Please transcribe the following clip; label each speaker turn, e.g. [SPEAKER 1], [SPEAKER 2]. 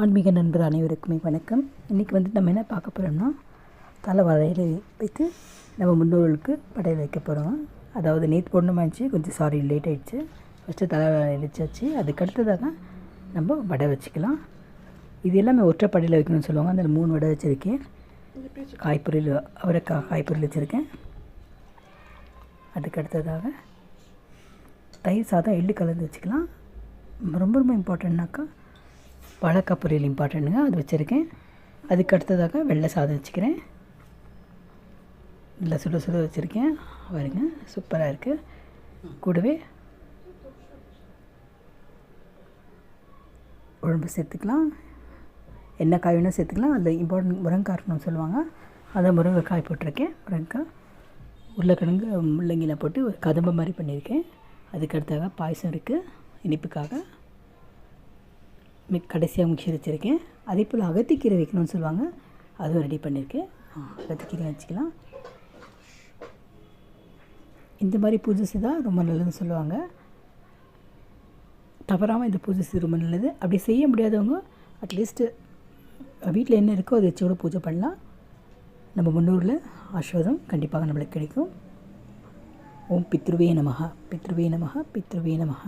[SPEAKER 1] ஆன்மீக நண்பர் அனைவருக்குமே வணக்கம். இன்றைக்கி நம்ம என்ன பார்க்க போகிறோம்னா, தலை வளையல் வைத்து நம்ம முன்னோர்களுக்கு படையல் வைக்க போகிறோம். அதாவது நேற்று பொண்ணுமாச்சு, கொஞ்சம் லேட் ஆகிடுச்சு. ஃபஸ்ட்டு தலை வளையல் வச்சாச்சு. அதுக்கடுத்ததாக நம்ம வடை வச்சுக்கலாம். இது எல்லாமே ஒற்றை படையில் வைக்கணும்னு சொல்லுவாங்க. அதில் 3 வடை வச்சுருக்கேன். காய்பொரியல், அவரைக்காய் காய்பொரியல் வச்சுருக்கேன். அதுக்கடுத்ததாக தயிர் சாதம் எள்ளு கலந்து வச்சுக்கலாம். ரொம்ப ரொம்ப இம்பார்ட்டண்ட்னாக்கா வாழைக்காய் பொரியல் இம்பார்ட்டண்ட்டுங்க, அது வச்சுருக்கேன். அதுக்கு அடுத்ததாக வெள்ளை சாதம் வச்சுக்கிறேன். நல்லா சுட சுட வச்சுருக்கேன் பாருங்க, சூப்பராக இருக்குது. கூடவே குழம்பு சேர்த்துக்கலாம். என்ன காய் வேணால் சேர்த்துக்கலாம். அதில் இம்பார்ட்டன்ட் முருங்கைக்காய் இருக்கணும்னு சொல்லுவாங்க. அதை முருங்கைக்காய் போட்டிருக்கேன். முருங்கைக்காய், உருளைக்கிழங்கு, முள்ளங்கியில் போட்டு ஒரு கதம்ப மாதிரி பண்ணியிருக்கேன். அதுக்கடுத்தாக பாயசம் இருக்குது இனிப்புக்காக. கடைசியாக முக்கிய வச்சுருக்கேன். அதே போல் அகத்திக்கீரை வைக்கணும்னு சொல்லுவாங்க, அதுவும் ரெடி பண்ணியிருக்கேன். அகத்திக்கீரை வச்சுக்கலாம். இந்த மாதிரி பூஜை செய்தால் ரொம்ப நல்லதுன்னு சொல்லுவாங்க. தவறாமல் இந்த பூஜை செய்ய ரொம்ப நல்லது. அப்படி செய்ய முடியாதவங்க அட்லீஸ்ட்டு வீட்டில் என்ன இருக்கோ அதை வச்சு கூட பூஜை பண்ணலாம். நம்ம முன்னோரில் ஆசீர்வாதம் கண்டிப்பாக நம்மளுக்கு கிடைக்கும். ஓம் பித்ருவே நமஹ, பித்ருவே நமஹ, பித்ருவே நமஹ.